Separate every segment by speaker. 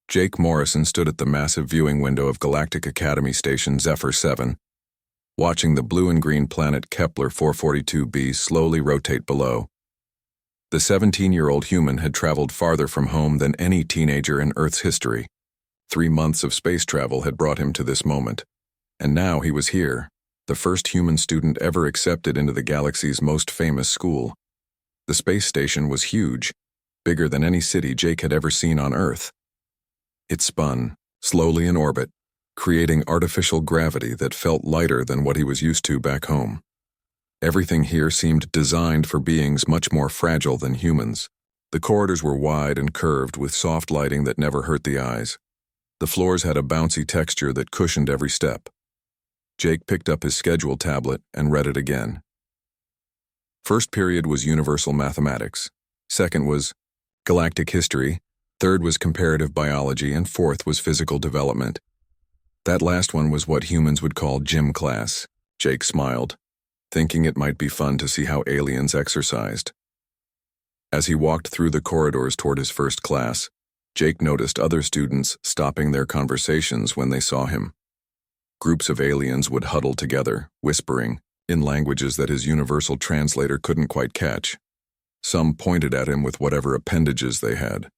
Speaker 1: Jake Morrison stood at the massive viewing window of Galactic Academy Station Zephyr 7, watching the blue and green planet Kepler 442b slowly rotate below. The 17-year-old human had traveled farther from home than any teenager in Earth's history. 3 months of space travel had brought him to this moment, and now he was here, the first human student ever accepted into the galaxy's most famous school. The space station was huge, bigger than any city Jake had ever seen on Earth. It spun, slowly in orbit, creating artificial gravity that felt lighter than what he was used to back home. Everything here seemed designed for beings much more fragile than humans. The corridors were wide and curved with soft lighting that never hurt the eyes. The floors had a bouncy texture that cushioned every step. Jake picked up his schedule tablet and read it again. First period was universal mathematics. Second was galactic history. Third was comparative biology, and fourth was physical development. That last one was what humans would call gym class. Jake smiled, thinking it might be fun to see how aliens exercised. As he walked through the corridors toward his first class, Jake noticed other students stopping their conversations when they saw him. Groups of aliens would huddle together, whispering, in languages that his universal translator couldn't quite catch. Some pointed at him with whatever appendages they had.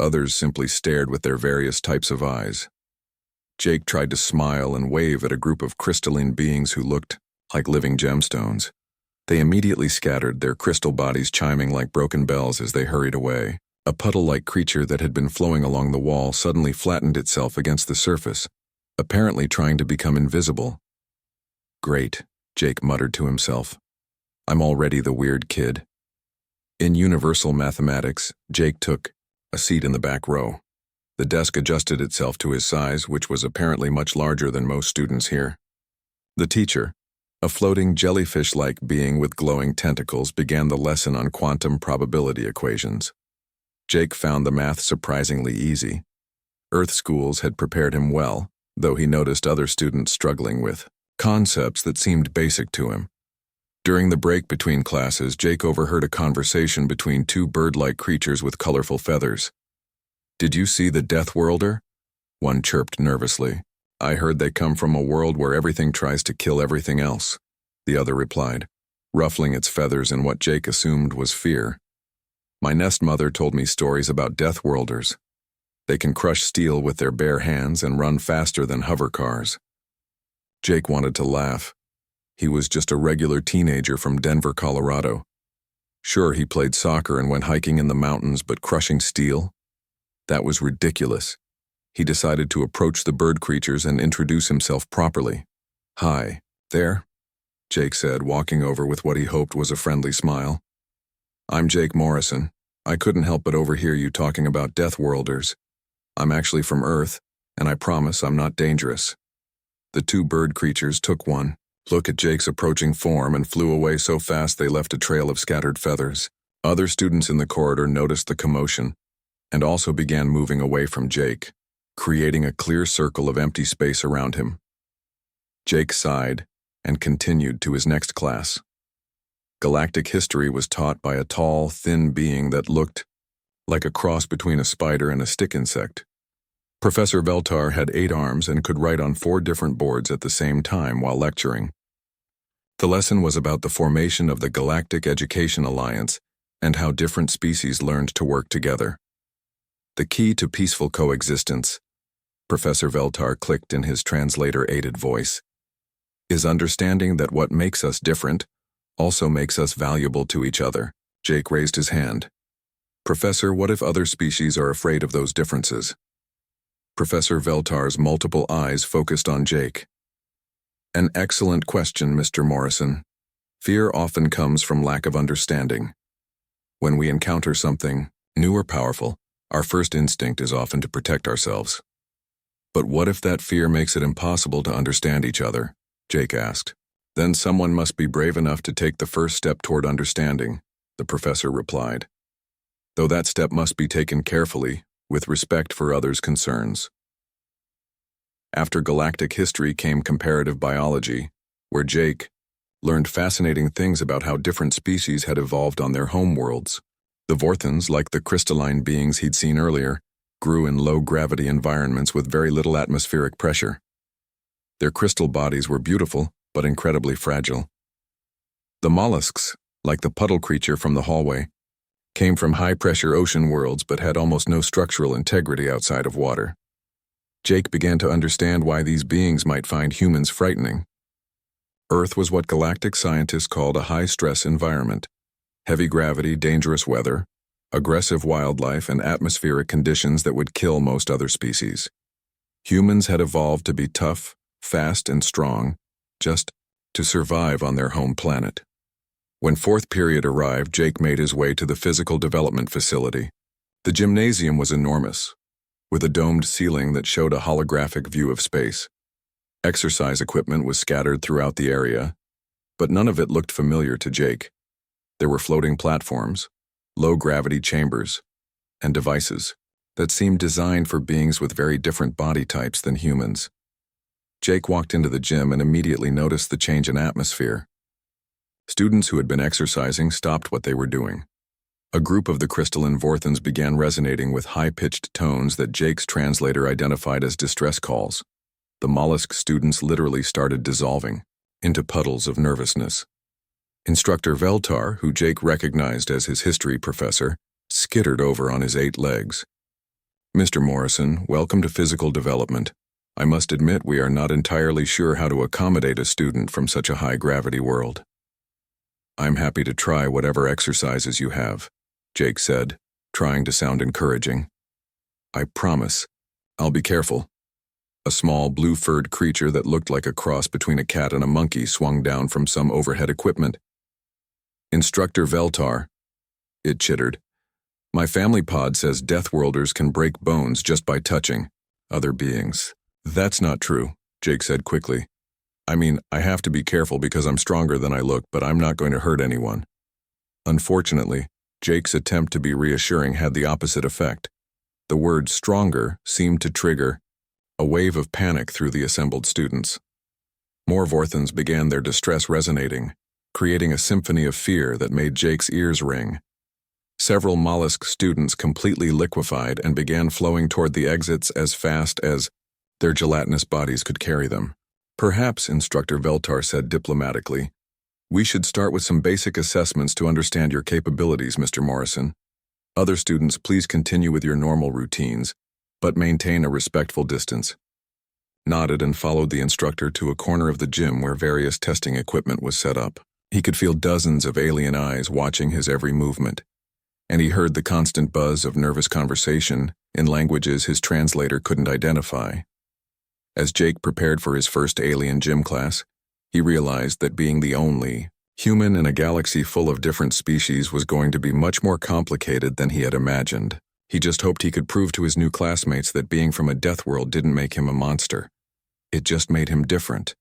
Speaker 1: Others simply stared with their various types of eyes. Jake tried to smile and wave at a group of crystalline beings who looked like living gemstones. They immediately scattered, their crystal bodies chiming like broken bells as they hurried away. A puddle-like creature that had been flowing along the wall suddenly flattened itself against the surface, apparently trying to become invisible. Great, Jake muttered to himself. I'm already the weird kid. In universal mathematics, Jake took a seat in the back row. The desk adjusted itself to his size, which was apparently much larger than most students here. The teacher, a floating jellyfish-like being with glowing tentacles, began the lesson on quantum probability equations. Jake found the math surprisingly easy. Earth schools had prepared him well, though he noticed other students struggling with concepts that seemed basic to him. During the break between classes, Jake overheard a conversation between two bird-like creatures with colorful feathers. Did you see the Deathworlder? One chirped nervously. I heard they come from a world where everything tries to kill everything else, the other replied, ruffling its feathers in what Jake assumed was fear. My nest mother told me stories about Deathworlders. They can crush steel with their bare hands and run faster than hover cars. Jake wanted to laugh. He was just a regular teenager from Denver, Colorado. Sure, he played soccer and went hiking in the mountains, but crushing steel? That was ridiculous. He decided to approach the bird creatures and introduce himself properly. Hi, there, Jake said, walking over with what he hoped was a friendly smile. I'm Jake Morrison. I couldn't help but overhear you talking about Deathworlders. I'm actually from Earth, and I promise I'm not dangerous. The two bird creatures took one look at Jake's approaching form and flew away so fast they left a trail of scattered feathers. Other students in the corridor noticed the commotion and also began moving away from Jake, creating a clear circle of empty space around him. Jake sighed and continued to his next class. Galactic history was taught by a tall, thin being that looked like a cross between a spider and a stick insect. Professor Veltar had 8 arms and could write on 4 different boards at the same time while lecturing. The lesson was about the formation of the Galactic Education Alliance and how different species learned to work together. The key to peaceful coexistence, Professor Veltar clicked in his translator-aided voice, is understanding that what makes us different also makes us valuable to each other. Jake raised his hand. Professor, what if other species are afraid of those differences? Professor Veltar's multiple eyes focused on Jake. An excellent question, Mr. Morrison. Fear often comes from lack of understanding. When we encounter something new or powerful, our first instinct is often to protect ourselves. But what if that fear makes it impossible to understand each other? Jake asked. Then someone must be brave enough to take the first step toward understanding, the professor replied. Though that step must be taken carefully, with respect for others' concerns. After galactic history came comparative biology, where Jake learned fascinating things about how different species had evolved on their home worlds. The Vorthons, like the crystalline beings he'd seen earlier, grew in low-gravity environments with very little atmospheric pressure. Their crystal bodies were beautiful, but incredibly fragile. The mollusks, like the puddle creature from the hallway, came from high-pressure ocean worlds but had almost no structural integrity outside of water. Jake began to understand why these beings might find humans frightening. Earth was what galactic scientists called a high-stress environment. Heavy gravity, dangerous weather, aggressive wildlife, and atmospheric conditions that would kill most other species. Humans had evolved to be tough, fast, and strong, just to survive on their home planet. When fourth period arrived, Jake made his way to the physical development facility. The gymnasium was enormous, with a domed ceiling that showed a holographic view of space. Exercise equipment was scattered throughout the area, but none of it looked familiar to Jake. There were floating platforms, low-gravity chambers, and devices that seemed designed for beings with very different body types than humans. Jake walked into the gym and immediately noticed the change in atmosphere. Students who had been exercising stopped what they were doing. A group of the crystalline Vorthons began resonating with high-pitched tones that Jake's translator identified as distress calls. The mollusk students literally started dissolving into puddles of nervousness. Instructor Veltar, who Jake recognized as his history professor, skittered over on his 8 legs. "Mr. Morrison, welcome to physical development. I must admit we are not entirely sure how to accommodate a student from such a high-gravity world." "I'm happy to try whatever exercises you have," Jake said, trying to sound encouraging. "I promise. I'll be careful." A small blue-furred creature that looked like a cross between a cat and a monkey swung down from some overhead equipment. "Instructor Veltar," it chittered. "My family pod says Deathworlders can break bones just by touching other beings." "That's not true," Jake said quickly. "I mean, I have to be careful because I'm stronger than I look, but I'm not going to hurt anyone." Unfortunately, Jake's attempt to be reassuring had the opposite effect. The word stronger seemed to trigger a wave of panic through the assembled students. More Vorthons began their distress resonating, creating a symphony of fear that made Jake's ears ring. Several mollusk students completely liquefied and began flowing toward the exits as fast as their gelatinous bodies could carry them. "Perhaps," Instructor Veltar said diplomatically, "we should start with some basic assessments to understand your capabilities, Mr. Morrison. Other students, please continue with your normal routines, but maintain a respectful distance." Nodded and followed the instructor to a corner of the gym where various testing equipment was set up. He could feel dozens of alien eyes watching his every movement, and he heard the constant buzz of nervous conversation in languages his translator couldn't identify. As Jake prepared for his first alien gym class, he realized that being the only human in a galaxy full of different species was going to be much more complicated than he had imagined. He just hoped he could prove to his new classmates that being from a death world didn't make him a monster. It just made him different,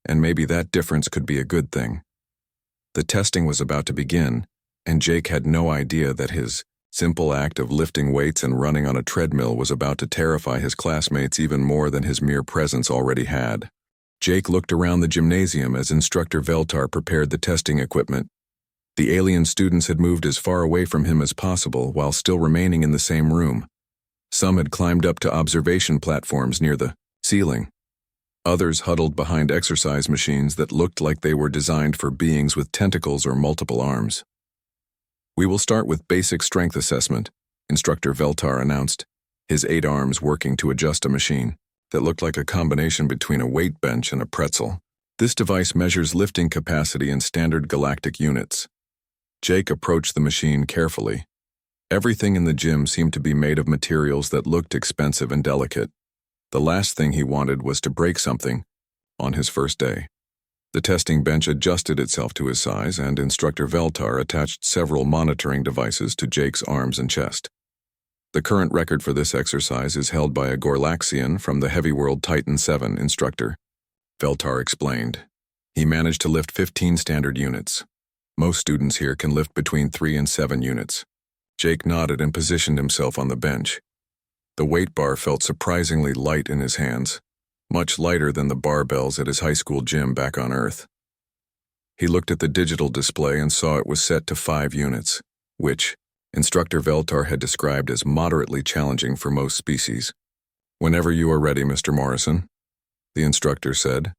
Speaker 1: and maybe that difference could be a good thing. The testing was about to begin, and Jake had no idea that his simple act of lifting weights and running on a treadmill was about to terrify his classmates even more than his mere presence already had. Jake looked around the gymnasium as Instructor Veltar prepared the testing equipment. The alien students had moved as far away from him as possible while still remaining in the same room. Some had climbed up to observation platforms near the ceiling. Others huddled behind exercise machines that looked like they were designed for beings with tentacles or multiple arms. "We will start with basic strength assessment," Instructor Veltar announced, his 8 arms working to adjust a machine that looked like a combination between a weight bench and a pretzel. This device measures lifting capacity in standard galactic units. Jake approached the machine carefully. Everything in the gym seemed to be made of materials that looked expensive and delicate. The last thing he wanted was to break something on his first day. The testing bench adjusted itself to his size, and Instructor Veltar attached several monitoring devices to Jake's arms and chest. The current record for this exercise is held by a Gorlaxian from the Heavy World Titan 7 instructor, Veltar explained. He managed to lift 15 standard units. Most students here can lift between 3 and 7 units. Jake nodded and positioned himself on the bench. The weight bar felt surprisingly light in his hands, much lighter than the barbells at his high school gym back on Earth. He looked at the digital display and saw it was set to 5 units, which, Instructor Veltar had described as moderately challenging for most species. "Whenever you are ready, Mr. Morrison," the instructor said.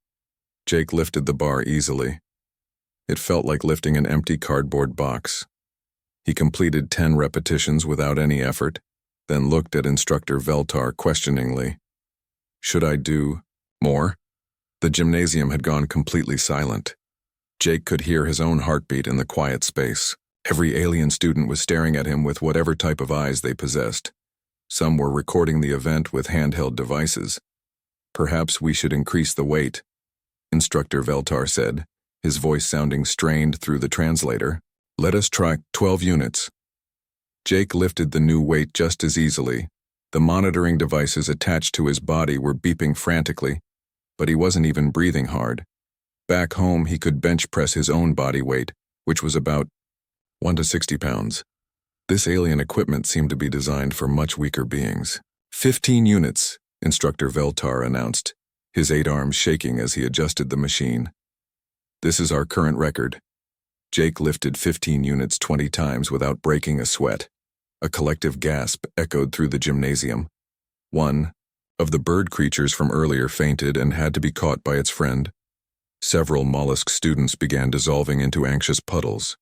Speaker 1: Jake lifted the bar easily. It felt like lifting an empty cardboard box. He completed 10 repetitions without any effort, then looked at Instructor Veltar questioningly. "Should I do more?" The gymnasium had gone completely silent. Jake could hear his own heartbeat in the quiet space. Every alien student was staring at him with whatever type of eyes they possessed. Some were recording the event with handheld devices. "Perhaps we should increase the weight," Instructor Veltar said, his voice sounding strained through the translator. "Let us try 12 units. Jake lifted the new weight just as easily. The monitoring devices attached to his body were beeping frantically, but he wasn't even breathing hard. Back home, he could bench press his own body weight, which was about 1 to 60 pounds. This alien equipment seemed to be designed for much weaker beings. 15 units, Instructor Veltar announced, his 8 arms shaking as he adjusted the machine. "This is our current record." Jake lifted 15 units 20 times without breaking a sweat. A collective gasp echoed through the gymnasium. One of the bird creatures from earlier fainted and had to be caught by its friend. Several mollusk students began dissolving into anxious puddles.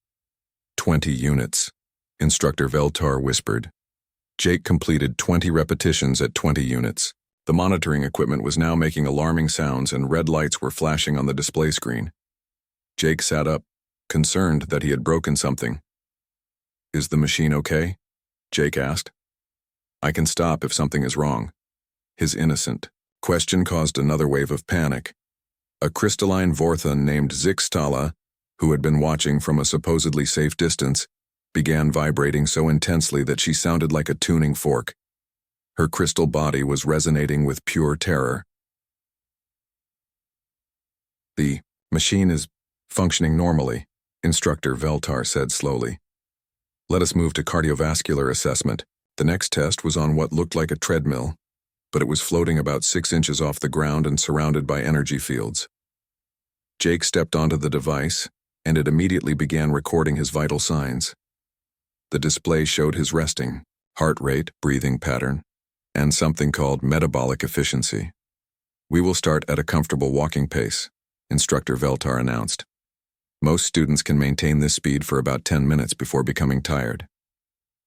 Speaker 1: 20 units, Instructor Veltar whispered. Jake completed 20 repetitions at 20 units. The monitoring equipment was now making alarming sounds and red lights were flashing on the display screen. Jake sat up, concerned that he had broken something. "Is the machine okay?" Jake asked. "I can stop if something is wrong." His innocent question caused another wave of panic. A crystalline Vorthon named Zixtala, who had been watching from a supposedly safe distance, began vibrating so intensely that she sounded like a tuning fork. Her crystal body was resonating with pure terror. "The machine is functioning normally," Instructor Veltar said slowly. "Let us move to cardiovascular assessment." The next test was on what looked like a treadmill, but it was floating about 6 inches off the ground and surrounded by energy fields. Jake stepped onto the device, and it immediately began recording his vital signs. The display showed his resting, heart rate, breathing pattern, and something called metabolic efficiency. "We will start at a comfortable walking pace," Instructor Veltar announced. "Most students can maintain this speed for about 10 minutes before becoming tired."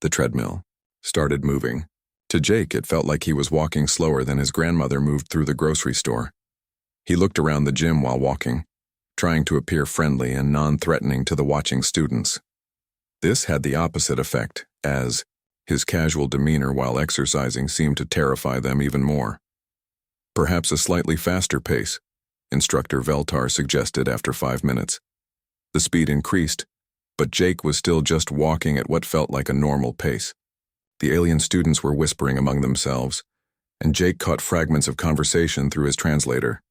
Speaker 1: The treadmill started moving. To Jake, it felt like he was walking slower than his grandmother moved through the grocery store. He looked around the gym while walking, trying to appear friendly and non-threatening to the watching students. This had the opposite effect, as his casual demeanor while exercising seemed to terrify them even more. "Perhaps a slightly faster pace," Instructor Veltar suggested after 5 minutes. The speed increased, but Jake was still just walking at what felt like a normal pace. The alien students were whispering among themselves, and Jake caught fragments of conversation through his translator.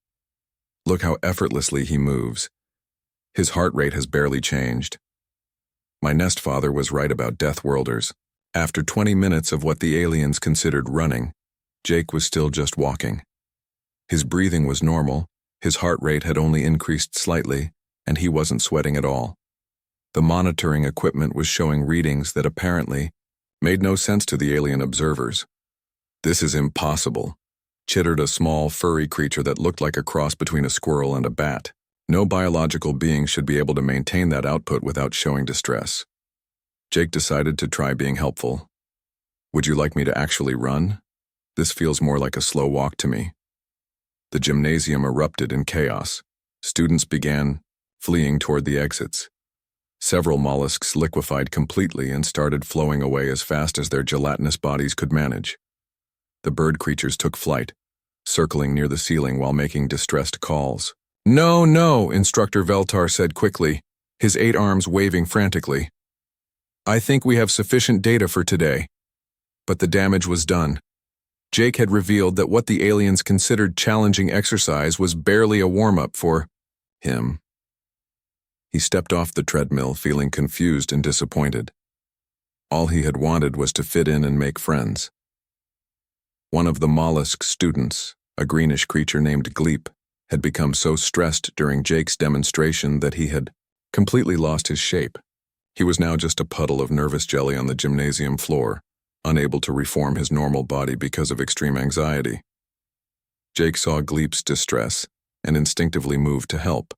Speaker 1: "Look how effortlessly he moves. His heart rate has barely changed. My nest father was right about Deathworlders." After 20 minutes of what the aliens considered running, Jake was still just walking. His breathing was normal, his heart rate had only increased slightly, and he wasn't sweating at all. The monitoring equipment was showing readings that apparently made no sense to the alien observers. "This is impossible," chittered a small, furry creature that looked like a cross between a squirrel and a bat. "No biological being should be able to maintain that output without showing distress." Jake decided to try being helpful. "Would you like me to actually run? This feels more like a slow walk to me." The gymnasium erupted in chaos. Students began fleeing toward the exits. Several mollusks liquefied completely and started flowing away as fast as their gelatinous bodies could manage. The bird creatures took flight, circling near the ceiling while making distressed calls. "No, no," Instructor Veltar said quickly, his 8 arms waving frantically. "I think we have sufficient data for today." But the damage was done. Jake had revealed that what the aliens considered challenging exercise was barely a warm-up for him. He stepped off the treadmill feeling confused and disappointed. All he had wanted was to fit in and make friends. One of the mollusk students, a greenish creature named Gleep, had become so stressed during Jake's demonstration that he had completely lost his shape. He was now just a puddle of nervous jelly on the gymnasium floor, unable to reform his normal body because of extreme anxiety. Jake saw Gleep's distress and instinctively moved to help.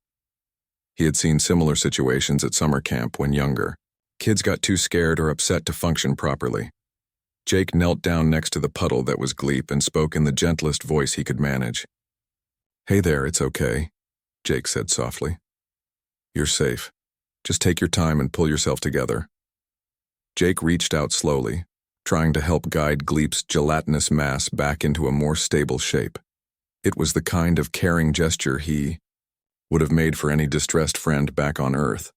Speaker 1: He had seen similar situations at summer camp when younger. Kids got too scared or upset to function properly. Jake knelt down next to the puddle that was Gleep and spoke in the gentlest voice he could manage. "Hey there, it's okay," Jake said softly. "You're safe. Just take your time and pull yourself together." Jake reached out slowly, trying to help guide Gleep's gelatinous mass back into a more stable shape. It was the kind of caring gesture he would have made for any distressed friend back on Earth.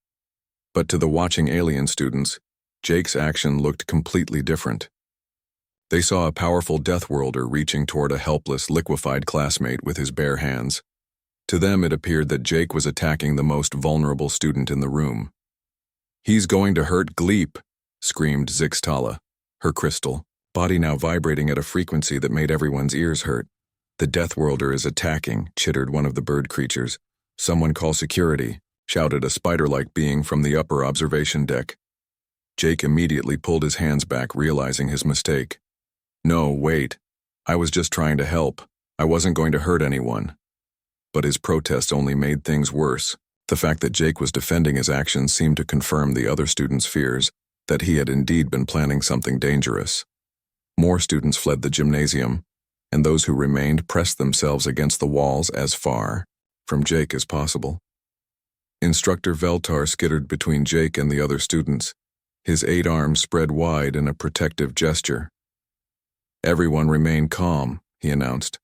Speaker 1: But to the watching alien students, Jake's action looked completely different. They saw a powerful Deathworlder reaching toward a helpless, liquefied classmate with his bare hands. To them, it appeared that Jake was attacking the most vulnerable student in the room. "He's going to hurt Gleep," screamed Zixtala, her crystal, body now vibrating at a frequency that made everyone's ears hurt. "The Deathworlder is attacking," chittered one of the bird creatures. "Someone call security," shouted a spider-like being from the upper observation deck. Jake immediately pulled his hands back, realizing his mistake. "No, wait. I was just trying to help. I wasn't going to hurt anyone." But his protest only made things worse. The fact that Jake was defending his actions seemed to confirm the other students' fears that he had indeed been planning something dangerous. More students fled the gymnasium, and those who remained pressed themselves against the walls as far from Jake as possible. Instructor Veltar skittered between Jake and the other students, his 8 arms spread wide in a protective gesture. "Everyone remain calm," he announced.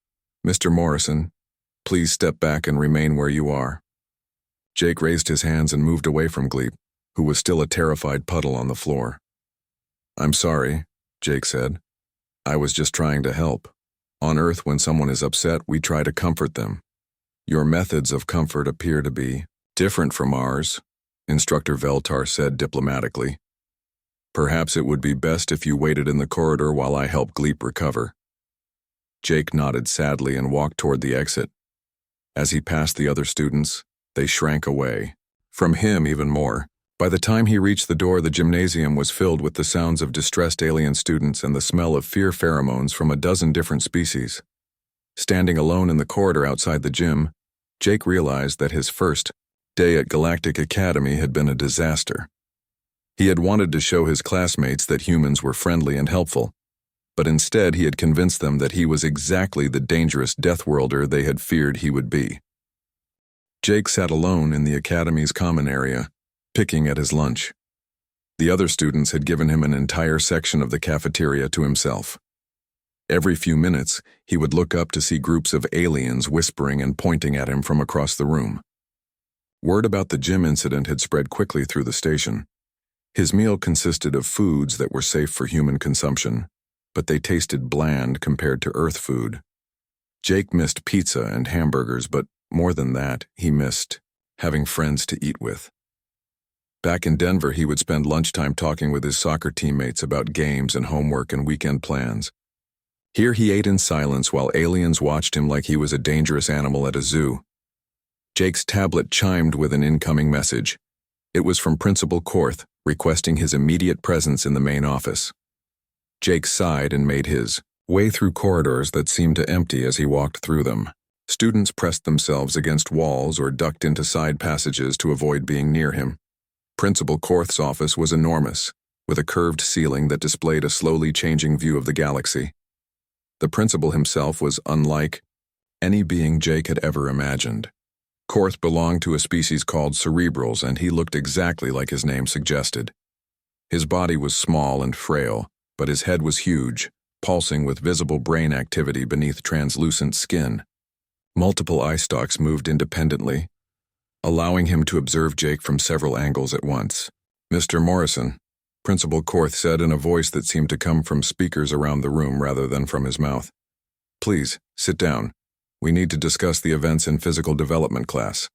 Speaker 1: "Mr. Morrison, please step back and remain where you are." Jake raised his hands and moved away from Gleep, who was still a terrified puddle on the floor. "I'm sorry," Jake said. "I was just trying to help. On Earth, when someone is upset, we try to comfort them. Your methods of comfort appear to be different from ours," Instructor Veltar said diplomatically. "Perhaps it would be best if you waited in the corridor while I help Gleep recover." Jake nodded sadly and walked toward the exit. As he passed the other students, they shrank away. From him even more. By the time he reached the door, the gymnasium was filled with the sounds of distressed alien students and the smell of fear pheromones from a dozen different species. Standing alone in the corridor outside the gym, Jake realized that his first day at Galactic Academy had been a disaster. He had wanted to show his classmates that humans were friendly and helpful, but instead he had convinced them that he was exactly the dangerous Deathworlder they had feared he would be. Jake sat alone in the Academy's common area, picking at his lunch. The other students had given him an entire section of the cafeteria to himself. Every few minutes, he would look up to see groups of aliens whispering and pointing at him from across the room. Word about the gym incident had spread quickly through the station. His meal consisted of foods that were safe for human consumption, but they tasted bland compared to Earth food. Jake missed pizza and hamburgers, but more than that, he missed having friends to eat with. Back in Denver, he would spend lunchtime talking with his soccer teammates about games and homework and weekend plans. Here he ate in silence while aliens watched him like he was a dangerous animal at a zoo. Jake's tablet chimed with an incoming message. It was from Principal Korth, requesting his immediate presence in the main office. Jake sighed and made his way through corridors that seemed to empty as he walked through them. Students pressed themselves against walls or ducked into side passages to avoid being near him. Principal Korth's office was enormous, with a curved ceiling that displayed a slowly changing view of the galaxy. The principal himself was unlike any being Jake had ever imagined. Korth belonged to a species called cerebrals, and he looked exactly like his name suggested. His body was small and frail, but his head was huge, pulsing with visible brain activity beneath translucent skin. Multiple eye stalks moved independently, allowing him to observe Jake from several angles at once. "Mr. Morrison," Principal Korth said in a voice that seemed to come from speakers around the room rather than from his mouth. "Please, sit down. We need to discuss the events in physical development class."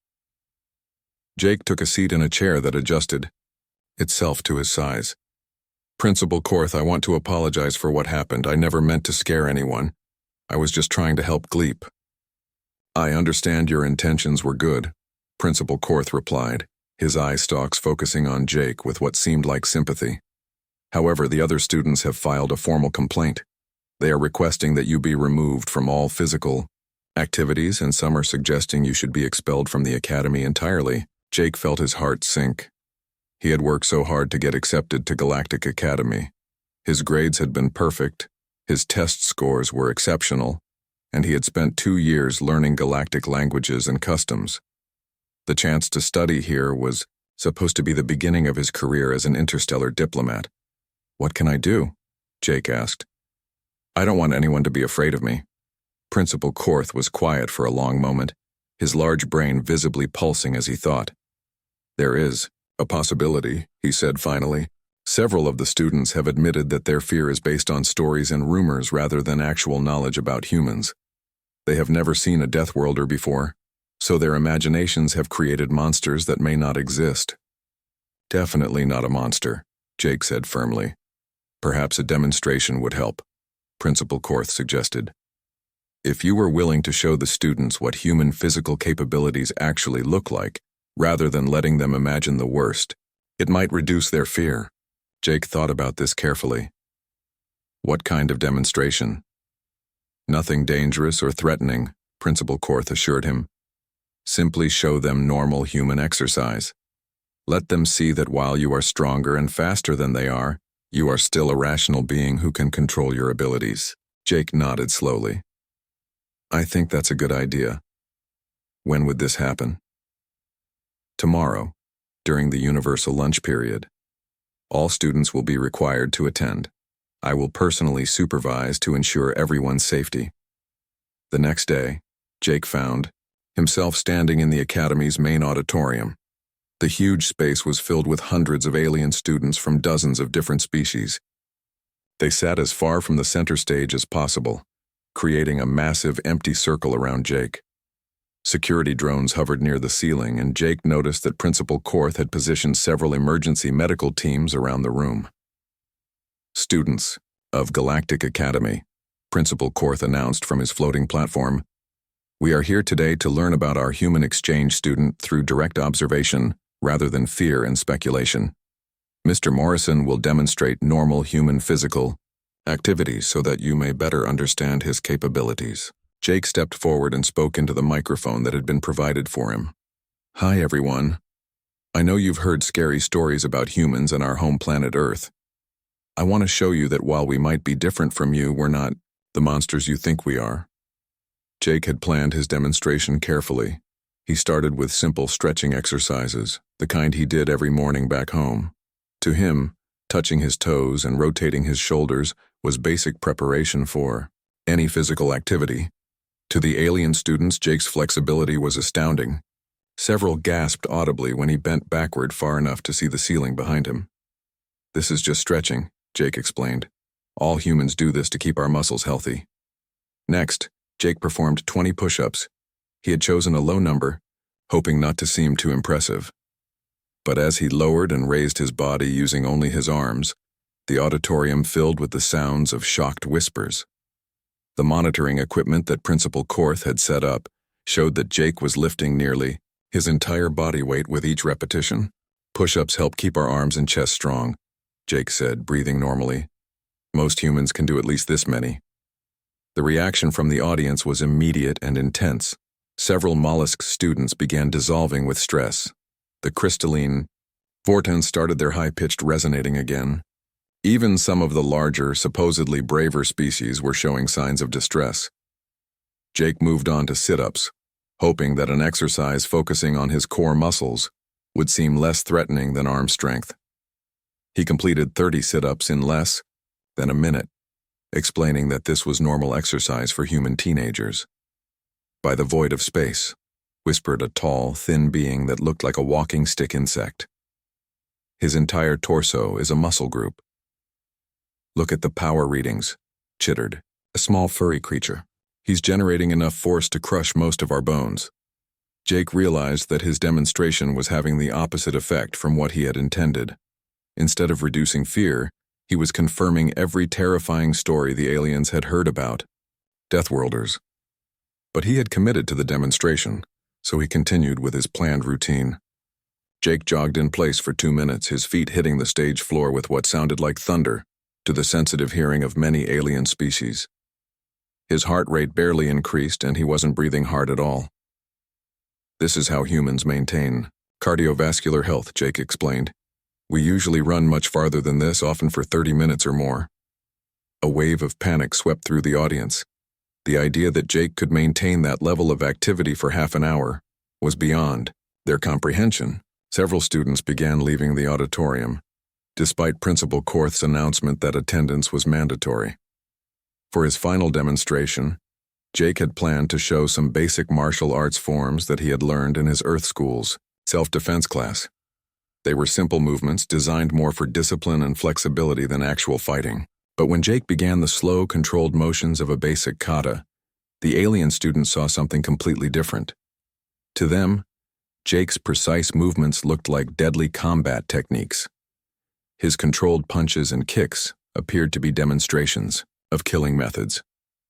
Speaker 1: Jake took a seat in a chair that adjusted itself to his size. "Principal Korth, I want to apologize for what happened. I never meant to scare anyone. I was just trying to help Gleep." "I understand your intentions were good," Principal Korth replied. his eye stalks focusing on Jake with what seemed like sympathy. However, the other students have filed a formal complaint. They are requesting that you be removed from all physical activities, and some are suggesting you should be expelled from the academy entirely. Jake felt his heart sink. He had worked so hard to get accepted to Galactic Academy. His grades had been perfect, his test scores were exceptional, and he had spent 2 years learning galactic languages and customs. The chance to study here was supposed to be the beginning of his career as an interstellar diplomat. "What can I do?" Jake asked. "I don't want anyone to be afraid of me." Principal Korth was quiet for a long moment, his large brain visibly pulsing as he thought. "There is a possibility," he said finally. "Several of the students have admitted that their fear is based on stories and rumors rather than actual knowledge about humans. They have never seen a Deathworlder before, so their imaginations have created monsters that may not exist." "Definitely not a monster," Jake said firmly. "Perhaps a demonstration would help," Principal Korth suggested. "If you were willing to show the students what human physical capabilities actually look like, rather than letting them imagine the worst, it might reduce their fear." Jake thought about this carefully. "What kind of demonstration?" "Nothing dangerous or threatening," Principal Korth assured him. "Simply show them normal human exercise. Let them see that while you are stronger and faster than they are, you are still a rational being who can control your abilities." Jake nodded slowly. "I think that's a good idea. When would this happen?" "Tomorrow, during the universal lunch period. All students will be required to attend. I will personally supervise to ensure everyone's safety." The next day, Jake found himself standing in the Academy's main auditorium. The huge space was filled with hundreds of alien students from dozens of different species. They sat as far from the center stage as possible, creating a massive empty circle around Jake. Security drones hovered near the ceiling, and Jake noticed that Principal Korth had positioned several emergency medical teams around the room. "Students of Galactic Academy," Principal Korth announced from his floating platform, "we are here today to learn about our human exchange student through direct observation rather than fear and speculation. Mr. Morrison will demonstrate normal human physical activities so that you may better understand his capabilities." Jake stepped forward and spoke into the microphone that had been provided for him. "Hi, everyone. I know you've heard scary stories about humans and our home planet Earth. I want to show you that while we might be different from you, we're not the monsters you think we are." Jake had planned his demonstration carefully. He started with simple stretching exercises, the kind he did every morning back home. To him, touching his toes and rotating his shoulders was basic preparation for any physical activity. To the alien students, Jake's flexibility was astounding. Several gasped audibly when he bent backward far enough to see the ceiling behind him. "This is just stretching," Jake explained. "All humans do this to keep our muscles healthy." Next, Jake performed 20 push-ups. He had chosen a low number, hoping not to seem too impressive. But as he lowered and raised his body using only his arms, the auditorium filled with the sounds of shocked whispers. The monitoring equipment that Principal Korth had set up showed that Jake was lifting nearly his entire body weight with each repetition. "Push-ups help keep our arms and chest strong," Jake said, breathing normally. "Most humans can do at least this many." The reaction from the audience was immediate and intense. Several mollusk students began dissolving with stress. The crystalline vortons started their high-pitched resonating again. Even some of the larger, supposedly braver species were showing signs of distress. Jake moved on to sit-ups, hoping that an exercise focusing on his core muscles would seem less threatening than arm strength. He completed 30 sit-ups in less than a minute, explaining that this was normal exercise for human teenagers. "By the void of space," whispered a tall, thin being that looked like a walking stick insect. "His entire torso is a muscle group." "Look at the power readings," chittered a small furry creature. "He's generating enough force to crush most of our bones." Jake realized that his demonstration was having the opposite effect from what he had intended. Instead of reducing fear, he was confirming every terrifying story the aliens had heard about Deathworlders. But he had committed to the demonstration, so he continued with his planned routine. Jake jogged in place for 2 minutes, his feet hitting the stage floor with what sounded like thunder to the sensitive hearing of many alien species. His heart rate barely increased and he wasn't breathing hard at all. "This is how humans maintain cardiovascular health," Jake explained. "We usually run much farther than this, often for 30 minutes or more." A wave of panic swept through the audience. The idea that Jake could maintain that level of activity for half an hour was beyond their comprehension. Several students began leaving the auditorium, despite Principal Korth's announcement that attendance was mandatory. For his final demonstration, Jake had planned to show some basic martial arts forms that he had learned in his Earth School's self-defense class. They were simple movements designed more for discipline and flexibility than actual fighting. But when Jake began the slow, controlled motions of a basic kata, the alien students saw something completely different. To them, Jake's precise movements looked like deadly combat techniques. His controlled punches and kicks appeared to be demonstrations of killing methods.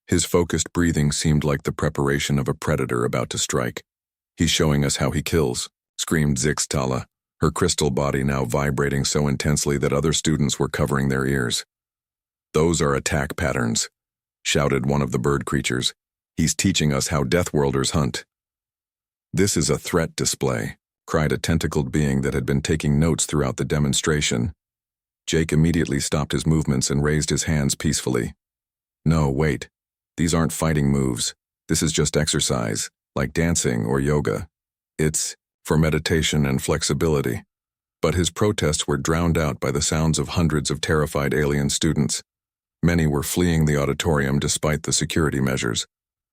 Speaker 1: His focused breathing seemed like the preparation of a predator about to strike. "He's showing us how he kills," screamed Zixtala, her crystal body now vibrating so intensely that other students were covering their ears. "Those are attack patterns," shouted one of the bird creatures. "He's teaching us how Deathworlders hunt." "This is a threat display," cried a tentacled being that had been taking notes throughout the demonstration. Jake immediately stopped his movements and raised his hands peacefully. "No, wait. These aren't fighting moves. This is just exercise, like dancing or yoga. It's for meditation and flexibility." But his protests were drowned out by the sounds of hundreds of terrified alien students. Many were fleeing the auditorium despite the security measures.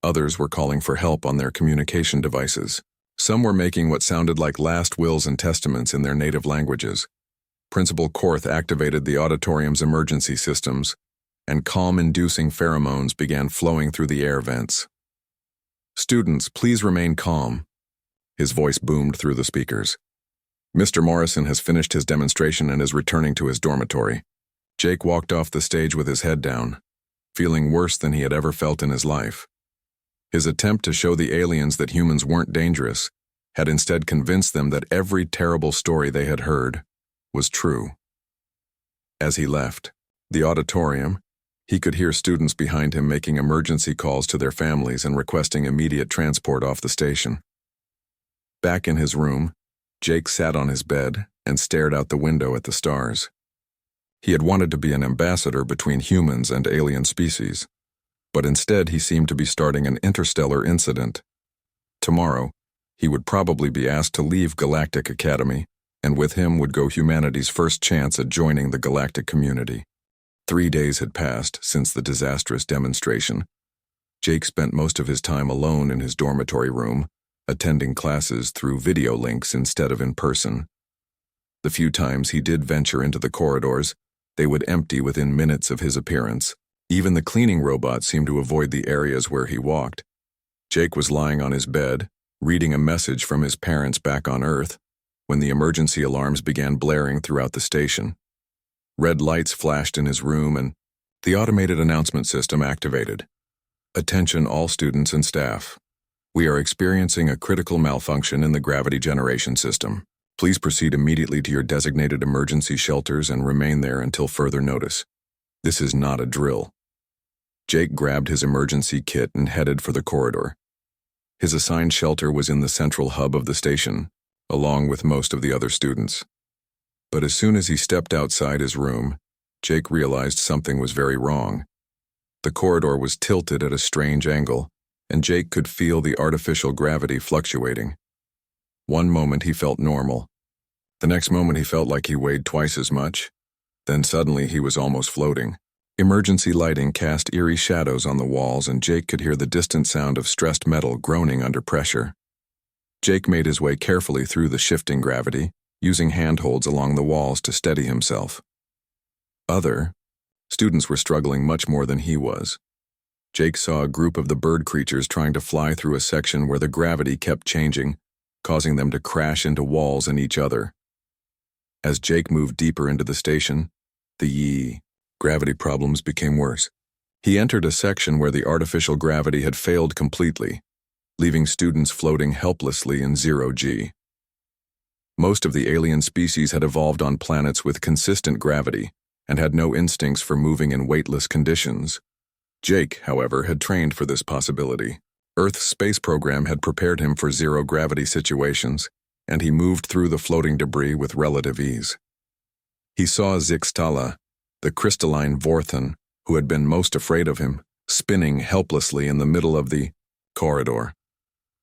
Speaker 1: Others were calling for help on their communication devices. Some were making what sounded like last wills and testaments in their native languages. Principal Korth activated the auditorium's emergency systems, and calm-inducing pheromones began flowing through the air vents. "Students, please remain calm." His voice boomed through the speakers. "Mr. Morrison has finished his demonstration and is returning to his dormitory." Jake walked off the stage with his head down, feeling worse than he had ever felt in his life. His attempt to show the aliens that humans weren't dangerous had instead convinced them that every terrible story they had heard was true. As he left the auditorium, he could hear students behind him making emergency calls to their families and requesting immediate transport off the station. Back in his room, Jake sat on his bed and stared out the window at the stars. He had wanted to be an ambassador between humans and alien species, but instead he seemed to be starting an interstellar incident. Tomorrow, he would probably be asked to leave Galactic Academy, and with him would go humanity's first chance at joining the galactic community. 3 days had passed since the disastrous demonstration. Jake spent most of his time alone in his dormitory room, attending classes through video links instead of in person. The few times he did venture into the corridors, they would empty within minutes of his appearance. Even the cleaning robot seemed to avoid the areas where he walked. Jake was lying on his bed, reading a message from his parents back on Earth, when the emergency alarms began blaring throughout the station. Red lights flashed in his room and the automated announcement system activated. "Attention all students and staff. We are experiencing a critical malfunction in the gravity generation system. Please proceed immediately to your designated emergency shelters and remain there until further notice. This is not a drill." Jake grabbed his emergency kit and headed for the corridor. His assigned shelter was in the central hub of the station, along with most of the other students. But as soon as he stepped outside his room, Jake realized something was very wrong. The corridor was tilted at a strange angle, and Jake could feel the artificial gravity fluctuating. One moment he felt normal. The next moment he felt like he weighed twice as much. Then suddenly he was almost floating. Emergency lighting cast eerie shadows on the walls, and Jake could hear the distant sound of stressed metal groaning under pressure. Jake made his way carefully through the shifting gravity, using handholds along the walls to steady himself. Other students were struggling much more than he was. Jake saw a group of the bird creatures trying to fly through a section where the gravity kept changing, causing them to crash into walls and each other. As Jake moved deeper into the station, the gravity problems became worse. He entered a section where the artificial gravity had failed completely, leaving students floating helplessly in 0 G. Most of the alien species had evolved on planets with consistent gravity and had no instincts for moving in weightless conditions. Jake, however, had trained for this possibility. Earth's space program had prepared him for zero-gravity situations, and he moved through the floating debris with relative ease. He saw Zixtala, the crystalline Vorthon, who had been most afraid of him, spinning helplessly in the middle of the corridor.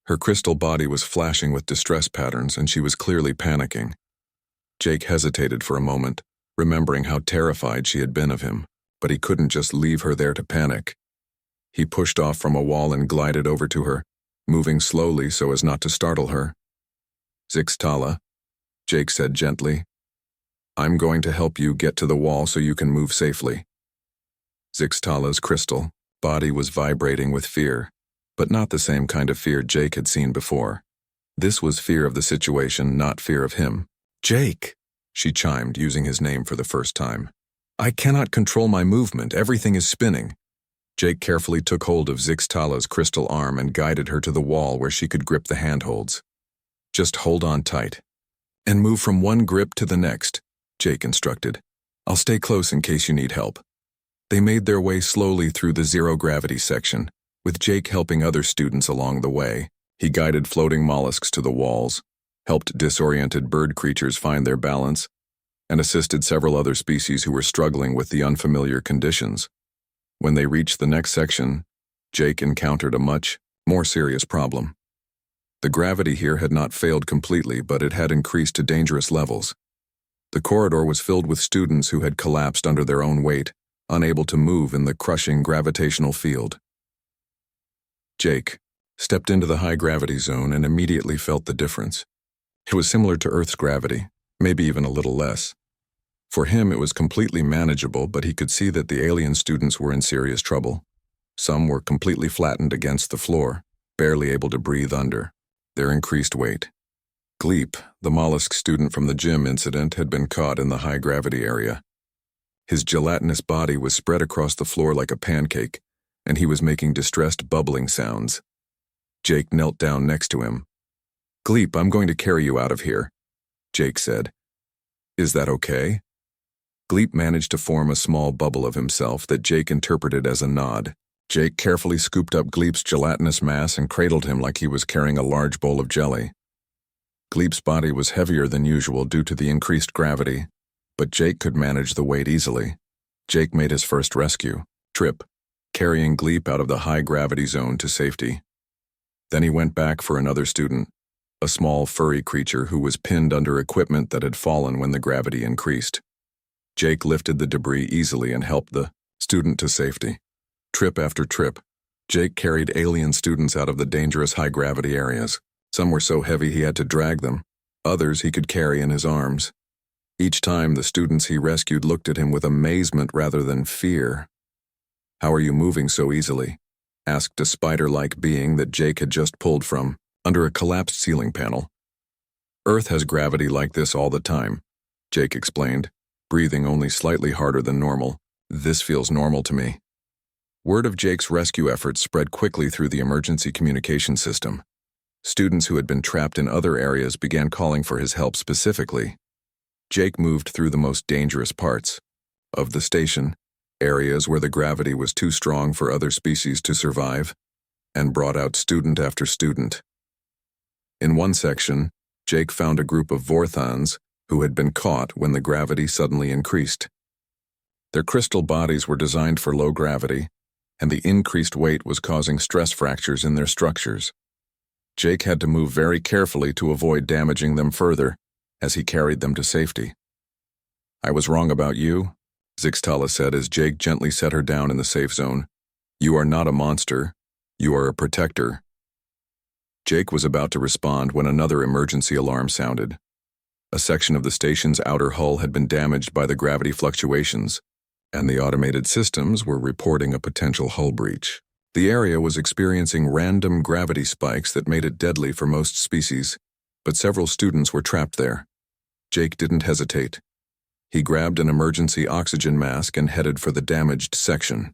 Speaker 1: Her crystal body was flashing with distress patterns, and she was clearly panicking. Jake hesitated for a moment, remembering how terrified she had been of him, but he couldn't just leave her there to panic. He pushed off from a wall and glided over to her, moving slowly so as not to startle her. "Zixtala," Jake said gently, "I'm going to help you get to the wall so you can move safely." Zixtala's crystal body was vibrating with fear, but not the same kind of fear Jake had seen before. This was fear of the situation, not fear of him. "Jake," she chimed, using his name for the first time. "I cannot control my movement. Everything is spinning." Jake carefully took hold of Zixtala's crystal arm and guided her to the wall where she could grip the handholds. "Just hold on tight. And move from one grip to the next," Jake instructed. "I'll stay close in case you need help." They made their way slowly through the zero-gravity section, with Jake helping other students along the way. He guided floating mollusks to the walls, helped disoriented bird creatures find their balance, and assisted several other species who were struggling with the unfamiliar conditions. When they reached the next section, Jake encountered a much more serious problem. The gravity here had not failed completely, but it had increased to dangerous levels. The corridor was filled with students who had collapsed under their own weight, unable to move in the crushing gravitational field. Jake stepped into the high-gravity zone and immediately felt the difference. It was similar to Earth's gravity, maybe even a little less. For him, it was completely manageable, but he could see that the alien students were in serious trouble. Some were completely flattened against the floor, barely able to breathe under their increased weight. Gleep, the mollusk student from the gym incident, had been caught in the high-gravity area. His gelatinous body was spread across the floor like a pancake, and he was making distressed bubbling sounds. Jake knelt down next to him. "Gleep, I'm going to carry you out of here," Jake said. "Is that okay?" Gleep managed to form a small bubble of himself that Jake interpreted as a nod. Jake carefully scooped up Gleep's gelatinous mass and cradled him like he was carrying a large bowl of jelly. Gleep's body was heavier than usual due to the increased gravity, but Jake could manage the weight easily. Jake made his first rescue trip, carrying Gleep out of the high-gravity zone to safety. Then he went back for another student, a small furry creature who was pinned under equipment that had fallen when the gravity increased. Jake lifted the debris easily and helped the student to safety. Trip after trip, Jake carried alien students out of the dangerous high-gravity areas. Some were so heavy he had to drag them. Others he could carry in his arms. Each time, the students he rescued looked at him with amazement rather than fear. "How are you moving so easily?" asked a spider-like being that Jake had just pulled from under a collapsed ceiling panel. "Earth has gravity like this all the time," Jake explained, breathing only slightly harder than normal. "This feels normal to me." Word of Jake's rescue efforts spread quickly through the emergency communication system. Students who had been trapped in other areas began calling for his help specifically. Jake moved through the most dangerous parts of the station, areas where the gravity was too strong for other species to survive, and brought out student after student. In one section, Jake found a group of Vorthons who had been caught when the gravity suddenly increased. Their crystal bodies were designed for low gravity, and the increased weight was causing stress fractures in their structures. Jake had to move very carefully to avoid damaging them further as he carried them to safety. "I was wrong about you," Zixtala said as Jake gently set her down in the safe zone. "You are not a monster. You are a protector." Jake was about to respond when another emergency alarm sounded. A section of the station's outer hull had been damaged by the gravity fluctuations, and the automated systems were reporting a potential hull breach. The area was experiencing random gravity spikes that made it deadly for most species, but several students were trapped there. Jake didn't hesitate. He grabbed an emergency oxygen mask and headed for the damaged section.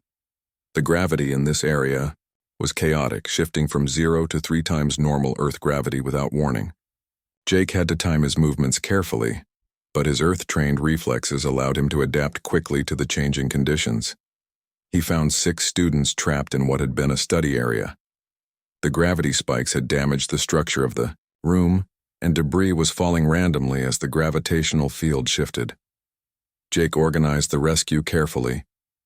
Speaker 1: The gravity in this area was chaotic, shifting from 0 to 3 times normal Earth gravity without warning. Jake had to time his movements carefully, but his Earth-trained reflexes allowed him to adapt quickly to the changing conditions. He found 6 students trapped in what had been a study area. The gravity spikes had damaged the structure of the room, and debris was falling randomly as the gravitational field shifted. Jake organized the rescue carefully,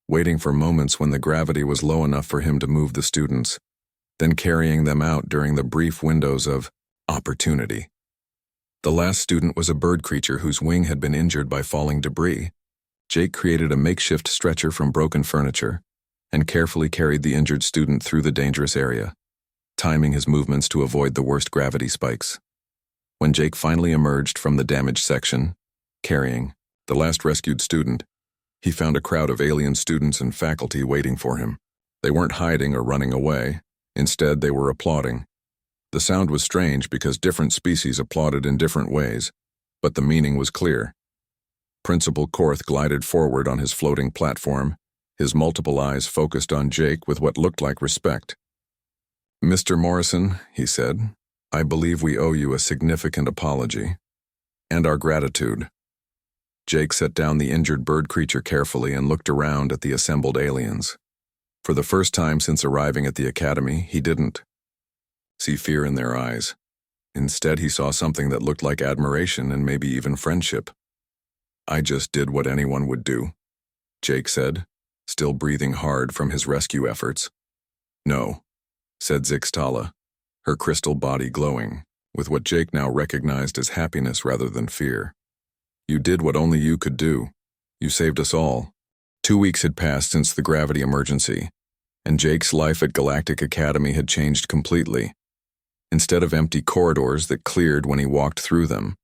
Speaker 1: waiting for moments when the gravity was low enough for him to move the students, then carrying them out during the brief windows of opportunity. The last student was a bird creature whose wing had been injured by falling debris. Jake created a makeshift stretcher from broken furniture and carefully carried the injured student through the dangerous area, timing his movements to avoid the worst gravity spikes. When Jake finally emerged from the damaged section, carrying the last rescued student, he found a crowd of alien students and faculty waiting for him. They weren't hiding or running away. Instead, they were applauding. The sound was strange because different species applauded in different ways, but the meaning was clear. Principal Korth glided forward on his floating platform, his multiple eyes focused on Jake with what looked like respect. "Mr. Morrison," he said, "I believe we owe you a significant apology, and our gratitude." Jake set down the injured bird creature carefully and looked around at the assembled aliens. For the first time since arriving at the academy, he didn't see fear in their eyes. Instead, he saw something that looked like admiration and maybe even friendship. "I just did what anyone would do," Jake said, still breathing hard from his rescue efforts. "No," said Zixtala, her crystal body glowing, with what Jake now recognized as happiness rather than fear. "You did what only you could do. You saved us all." 2 weeks had passed since the gravity emergency, and Jake's life at Galactic Academy had changed completely. Instead of empty corridors that cleared when he walked through them,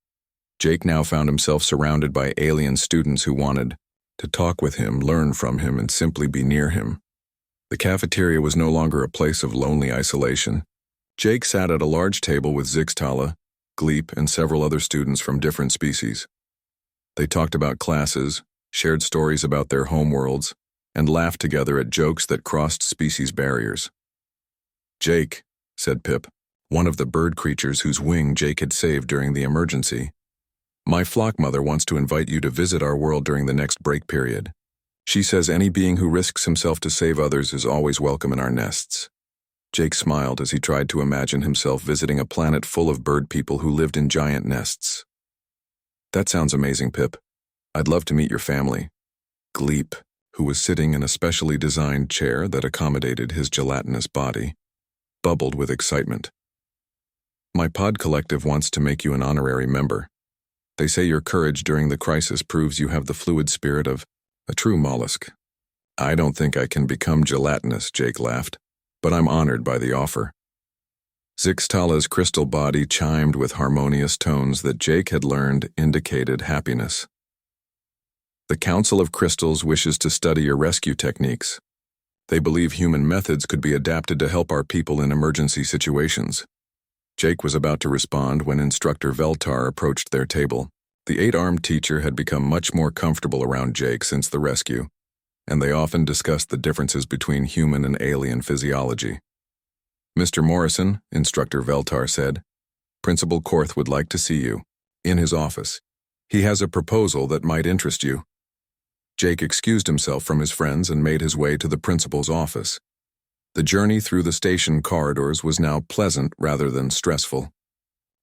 Speaker 1: Jake now found himself surrounded by alien students who wanted to talk with him, learn from him, and simply be near him. The cafeteria was no longer a place of lonely isolation. Jake sat at a large table with Zixtala, Gleep, and several other students from different species. They talked about classes, shared stories about their homeworlds, and laughed together at jokes that crossed species barriers. "Jake," said Pip, one of the bird creatures whose wing Jake had saved during the emergency, "my flock mother wants to invite you to visit our world during the next break period. She says any being who risks himself to save others is always welcome in our nests." Jake smiled as he tried to imagine himself visiting a planet full of bird people who lived in giant nests. "That sounds amazing, Pip. I'd love to meet your family." Gleep, who was sitting in a specially designed chair that accommodated his gelatinous body, bubbled with excitement. "My pod collective wants to make you an honorary member. They say your courage during the crisis proves you have the fluid spirit of a true mollusk." "I don't think I can become gelatinous," Jake laughed, "but I'm honored by the offer." Zixtala's crystal body chimed with harmonious tones that Jake had learned indicated happiness. "The Council of Crystals wishes to study your rescue techniques. They believe human methods could be adapted to help our people in emergency situations." Jake was about to respond when Instructor Veltar approached their table. The 8-armed teacher had become much more comfortable around Jake since the rescue, and they often discussed the differences between human and alien physiology. "Mr. Morrison," Instructor Veltar said, "Principal Korth would like to see you in his office. He has a proposal that might interest you." Jake excused himself from his friends and made his way to the principal's office. The journey through the station corridors was now pleasant rather than stressful.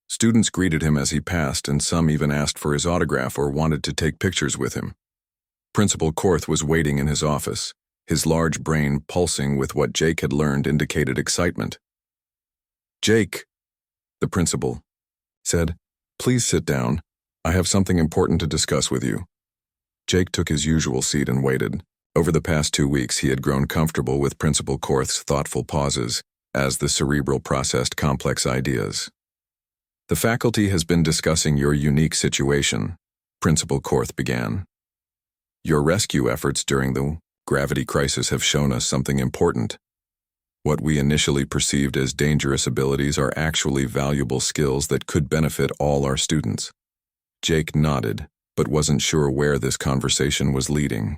Speaker 1: Students greeted him as he passed, and some even asked for his autograph or wanted to take pictures with him. Principal Korth was waiting in his office, his large brain pulsing with what Jake had learned indicated excitement. "Jake," the principal said, "please sit down. I have something important to discuss with you." Jake took his usual seat and waited. Over the past 2 weeks, he had grown comfortable with Principal Korth's thoughtful pauses as the cerebral processed complex ideas. "The faculty has been discussing your unique situation," Principal Korth began. "Your rescue efforts during the gravity crisis have shown us something important. What we initially perceived as dangerous abilities are actually valuable skills that could benefit all our students." Jake nodded, but wasn't sure where this conversation was leading.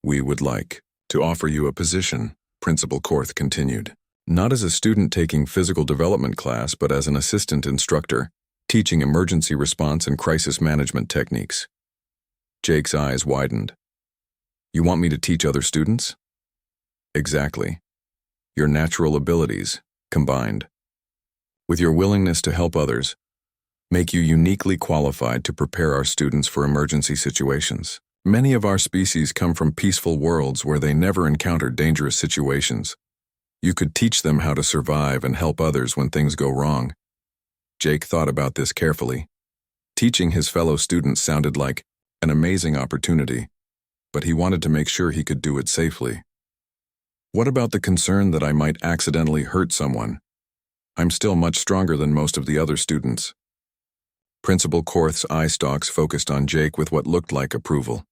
Speaker 1: "We would like to offer you a position," Principal Korth continued. "Not as a student taking physical development class, but as an assistant instructor. teaching emergency response and crisis management techniques. Jake's eyes widened. You want me to teach other students? Exactly. Your natural abilities, combined with your willingness to help others, make you uniquely qualified to prepare our students for emergency situations. Many of our species come from peaceful worlds where they never encountered dangerous situations. You could teach them how to survive and help others when things go wrong. Jake thought about this carefully. Teaching his fellow students sounded like an amazing opportunity, but he wanted to make sure he could do it safely. What about the concern that I might accidentally hurt someone? I'm still much stronger than most of the other students. Principal Korth's eye stalks focused on Jake with what looked like approval.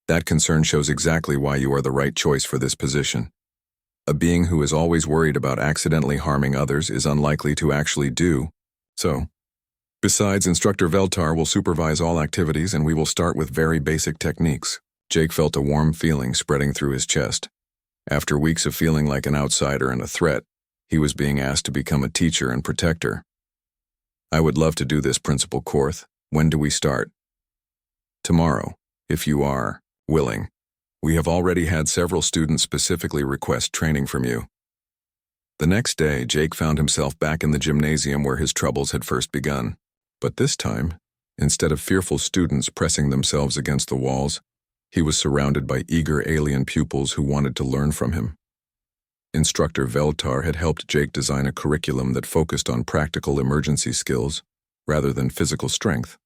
Speaker 1: That concern shows exactly why you are the right choice for this position. A being who is always worried about accidentally harming others is unlikely to actually do so. Besides, Instructor Veltar will supervise all activities and we will start with very basic techniques. Jake felt a warm feeling spreading through his chest. After weeks of feeling like an outsider and a threat, he was being asked to become a teacher and protector. I would love to do this, Principal Korth. When do we start? Tomorrow, if you are willing. We have already had several students specifically request training from you. The next day, Jake found himself back in the gymnasium where his troubles had first begun. But this time, instead of fearful students pressing themselves against the walls, he was surrounded by eager alien pupils who wanted to learn from him. Instructor Veltar had helped Jake design a curriculum that focused on practical emergency skills rather than physical strength.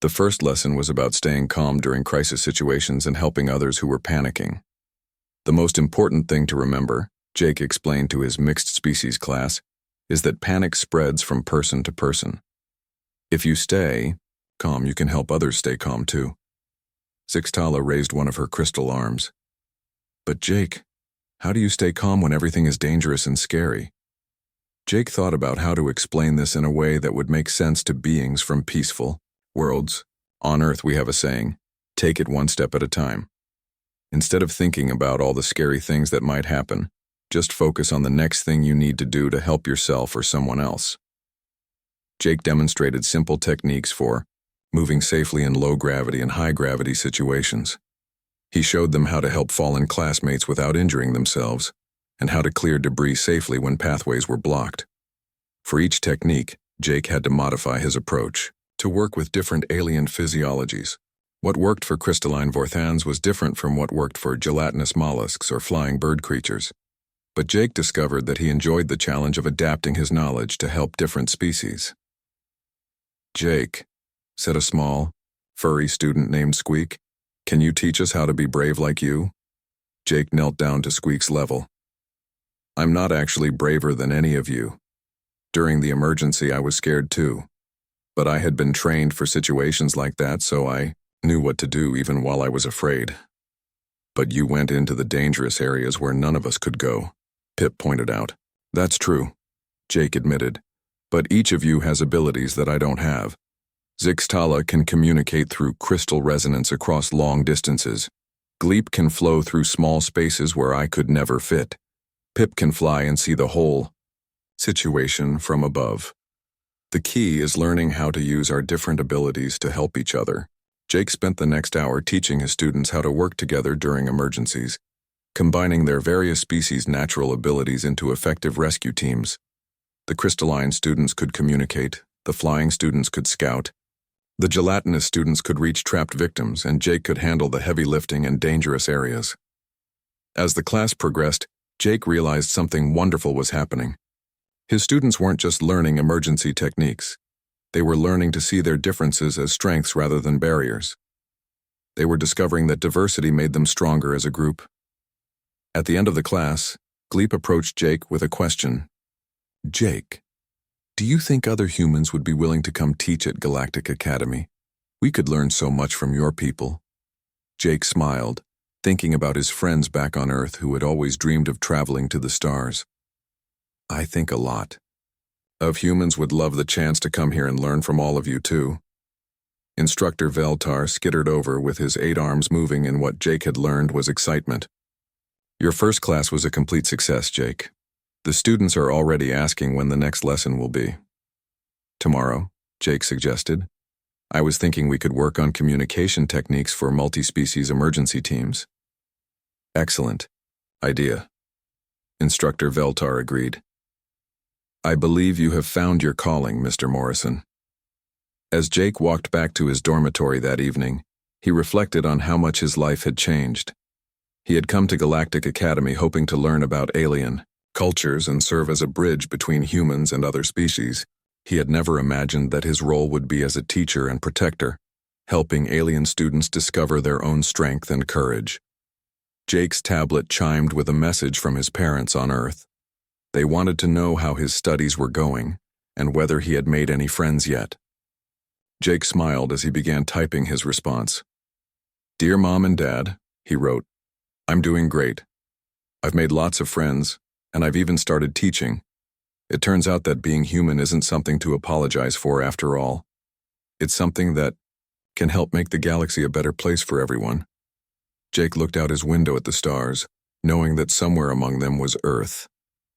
Speaker 1: The first lesson was about staying calm during crisis situations and helping others who were panicking. The most important thing to remember, Jake explained to his mixed species class, is that panic spreads from person to person. If you stay calm, you can help others stay calm too. Zixtala raised one of her crystal arms. But Jake, how do you stay calm when everything is dangerous and scary? Jake thought about how to explain this in a way that would make sense to beings from peaceful worlds. On Earth we have a saying, take it one step at a time. Instead of thinking about all the scary things that might happen, just focus on the next thing you need to do to help yourself or someone else. Jake demonstrated simple techniques for moving safely in low-gravity and high-gravity situations. He showed them how to help fallen classmates without injuring themselves, and how to clear debris safely when pathways were blocked. For each technique, Jake had to modify his approach to work with different alien physiologies. What worked for crystalline Vorthans was different from what worked for gelatinous mollusks or flying bird creatures. But Jake discovered that he enjoyed the challenge of adapting his knowledge to help different species. Jake, said a small, furry student named Squeak, can you teach us how to be brave like you? Jake knelt down to Squeak's level. I'm not actually braver than any of you. During the emergency, I was scared too. But I had been trained for situations like that, so I knew what to do even while I was afraid. But you went into the dangerous areas where none of us could go, Pip pointed out. That's true, Jake admitted. But each of you has abilities that I don't have. Zixtala can communicate through crystal resonance across long distances. Gleep can flow through small spaces where I could never fit. Pip can fly and see the whole situation from above. The key is learning how to use our different abilities to help each other. Jake spent the next hour teaching his students how to work together during emergencies, combining their various species' natural abilities into effective rescue teams. The crystalline students could communicate, the flying students could scout, the gelatinous students could reach trapped victims, and Jake could handle the heavy lifting and dangerous areas. As the class progressed, Jake realized something wonderful was happening. His students weren't just learning emergency techniques. They were learning to see their differences as strengths rather than barriers. They were discovering that diversity made them stronger as a group. At the end of the class, Gleep approached Jake with a question. Jake, do you think other humans would be willing to come teach at Galactic Academy? We could learn so much from your people. Jake smiled, thinking about his friends back on Earth who had always dreamed of traveling to the stars. I think a lot of humans would love the chance to come here and learn from all of you too. Instructor Veltar skittered over with his 8 arms moving, and what Jake had learned was excitement. Your first class was a complete success, Jake. The students are already asking when the next lesson will be. Tomorrow, Jake suggested. I was thinking we could work on communication techniques for multi-species emergency teams. Excellent idea. Instructor Veltar agreed. I believe you have found your calling, Mr. Morrison. As Jake walked back to his dormitory that evening, he reflected on how much his life had changed. He had come to Galactic Academy hoping to learn about alien cultures and serve as a bridge between humans and other species. He had never imagined that his role would be as a teacher and protector, helping alien students discover their own strength and courage. Jake's tablet chimed with a message from his parents on Earth. They wanted to know how his studies were going and whether he had made any friends yet. Jake smiled as he began typing his response. Dear Mom and Dad, he wrote, I'm doing great. I've made lots of friends, and I've even started teaching. It turns out that being human isn't something to apologize for after all. It's something that can help make the galaxy a better place for everyone. Jake looked out his window at the stars, knowing that somewhere among them was Earth,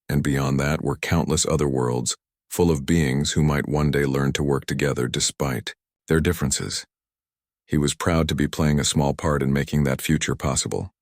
Speaker 1: and beyond that were countless other worlds, full of beings who might one day learn to work together despite their differences. He was proud to be playing a small part in making that future possible.